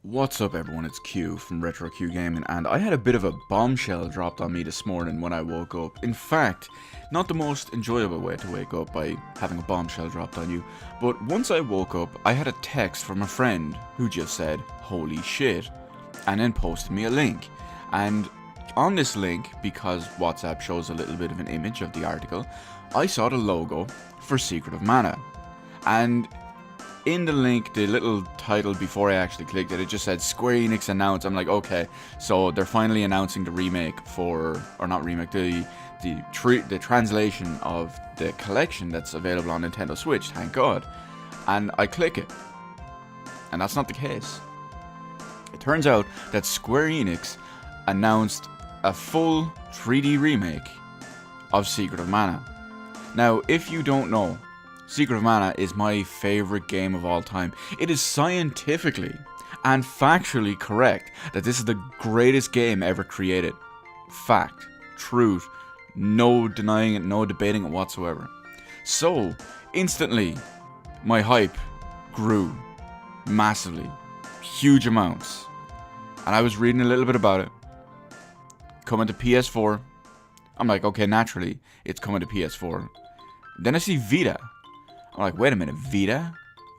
What's up everyone, it's Q from Retro Q Gaming, and I had a bit of a bombshell dropped on me this morning when I woke up. In fact, not the most enjoyable way to wake up by having a bombshell dropped on you, but once I woke up, I had a text from a friend who just said, "Holy shit," and then posted me a link. And on this link, because WhatsApp shows a little bit of an image of the article, I saw the logo for Secret of Mana. And in the link, the little title before I actually clicked it, it just said Square Enix announced. I'm like, okay, so they're finally announcing the remake for, or not remake, the translation of the collection that's available on Nintendo Switch, thank God. And I click it, and that's not the case. It turns out that Square Enix announced a full 3D remake of Secret of Mana. Now, if you don't know, Secret of Mana is my favorite game of all time. It is scientifically and factually correct that this is the greatest game ever created. Fact, truth, no denying it, no debating it whatsoever. So, instantly, my hype grew massively, huge amounts. And I was reading a little bit about it. Coming to PS4. I'm like, okay, naturally, it's coming to PS4. Then I see Vita. I'm like, wait a minute, Vita?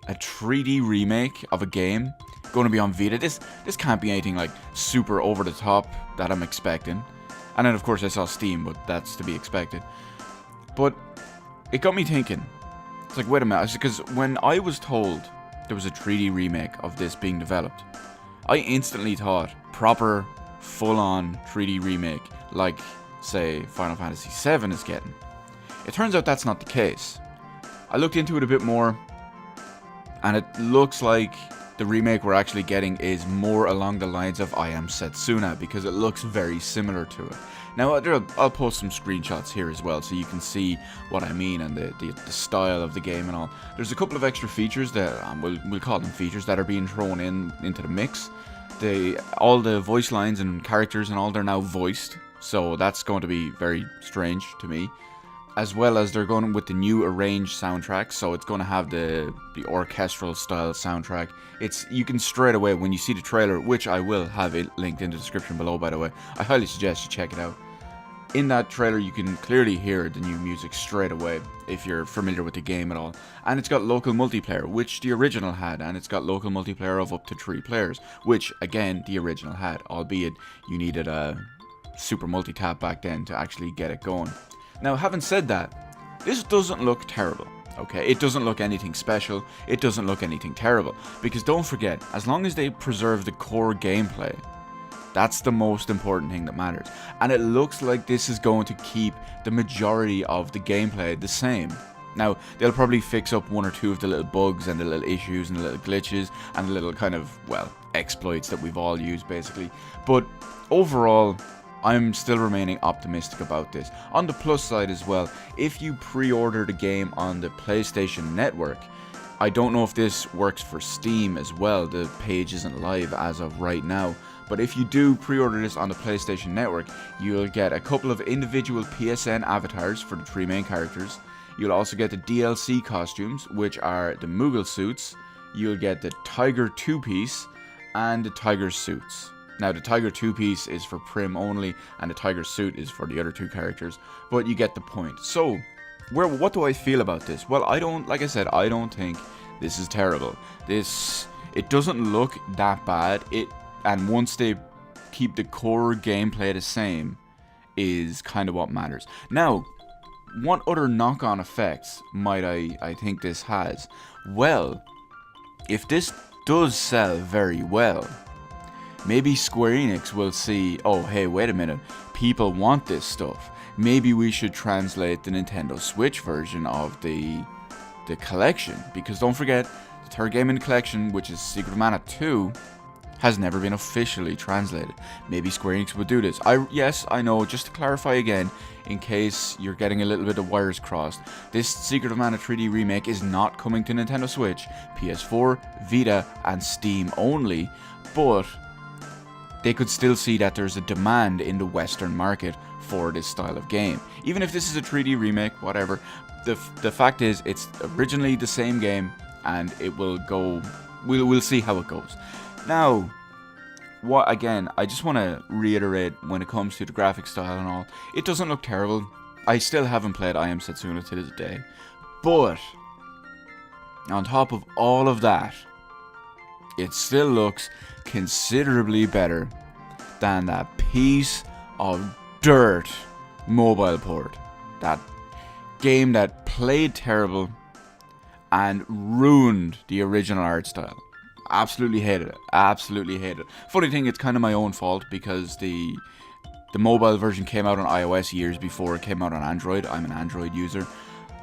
A 3D remake of a game going to be on Vita? This can't be anything like super over the top that I'm expecting. And then of course I saw Steam, but that's to be expected. But it got me thinking. It's like, wait a minute, because when I was told there was a 3D remake of this being developed, I instantly thought proper, full-on 3D remake, like, say, Final Fantasy VII is getting. It turns out that's not the case. I looked into it a bit more, and it looks like the remake we're actually getting is more along the lines of I Am Setsuna, because it looks very similar to it. Now, I'll post some screenshots here as well, so you can see what I mean and the style of the game and all. There's a couple of extra features that, we'll call them features, that are being thrown into the mix. All the voice lines and characters and all, they're now voiced, so that's going to be very strange to me. As well as they're going with the new arranged soundtrack, so it's going to have the orchestral style soundtrack. You can straight away, when you see the trailer, which I will have it linked in the description below by the way, I highly suggest you check it out. In that trailer you can clearly hear the new music straight away, if you're familiar with the game at all. And it's got local multiplayer, which the original had, and it's got local multiplayer of up to 3 players, which again the original had, albeit you needed a super multi-tap back then to actually get it going. Now, having said that, this doesn't look terrible, okay? It doesn't look anything special, it doesn't look anything terrible, because don't forget, as long as they preserve the core gameplay, that's the most important thing that matters. And it looks like this is going to keep the majority of the gameplay the same. Now, they'll probably fix up 1 or 2 of the little bugs and the little issues and the little glitches and the little kind of, well, exploits that we've all used basically. But overall, I'm still remaining optimistic about this. On the plus side as well, if you pre-order the game on the PlayStation Network, I don't know if this works for Steam as well, the page isn't live as of right now, but if you do pre-order this on the PlayStation Network, you'll get a couple of individual PSN avatars for the 3 main characters. You'll also get the DLC costumes, which are the Moogle suits. You'll get the Tiger 2-piece and the Tiger suits. Now, the Tiger 2-piece is for Prim only, and the Tiger suit is for the other 2 characters, but you get the point. So, what do I feel about this? Well, like I said, I don't think this is terrible. It doesn't look that bad, and once they keep the core gameplay the same, is kind of what matters. Now, what other knock-on effects might I think this has? Well, if this does sell very well, maybe Square Enix will see, oh hey, wait a minute, people want this stuff. Maybe we should translate the Nintendo Switch version of the collection. Because don't forget, the 3rd game in the collection, which is Secret of Mana 2, has never been officially translated. Maybe Square Enix would do this. Yes, I know, just to clarify again, in case you're getting a little bit of wires crossed, this Secret of Mana 3D remake is not coming to Nintendo Switch, PS4, Vita, and Steam only, but they could still see that there's a demand in the Western market for this style of game. Even if this is a 3D remake, whatever, the fact is it's originally the same game, and it will go, we'll see how it goes. Now, what again, I just want to reiterate when it comes to the graphic style and all, it doesn't look terrible. I still haven't played I Am Setsuna to this day. But, on top of all of that, it still looks considerably better than that piece of dirt mobile port. That game that played terrible and ruined the original art style. Absolutely hated it. Absolutely hated it. Funny thing, it's kind of my own fault because the mobile version came out on iOS years before it came out on Android. I'm an Android user.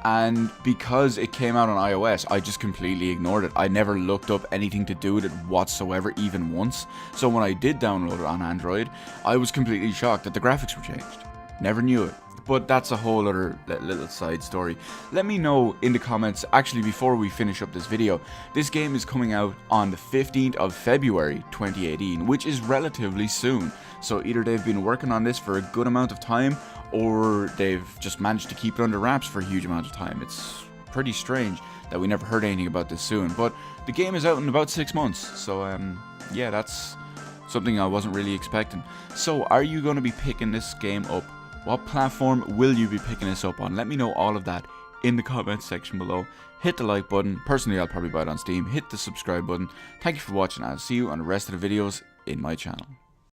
And because it came out on iOS, I just completely ignored it. I never looked up anything to do with it whatsoever, even once. So when I did download it on Android, I was completely shocked that the graphics were changed. Never knew it. But that's a whole other little side story. Let me know in the comments, actually before we finish up this video, this game is coming out on the 15th of February 2018, which is relatively soon. So either they've been working on this for a good amount of time, or they've just managed to keep it under wraps for a huge amount of time. It's pretty strange that we never heard anything about this soon, but the game is out in about 6 months, so yeah, that's something I wasn't really expecting. So are you going to be picking this game up? What platform will you be picking this up on? Let me know all of that in the comments section below. Hit the like button. Personally, I'll probably buy it on Steam. Hit the subscribe button. Thank you for watching. I'll see you on the rest of the videos in my channel.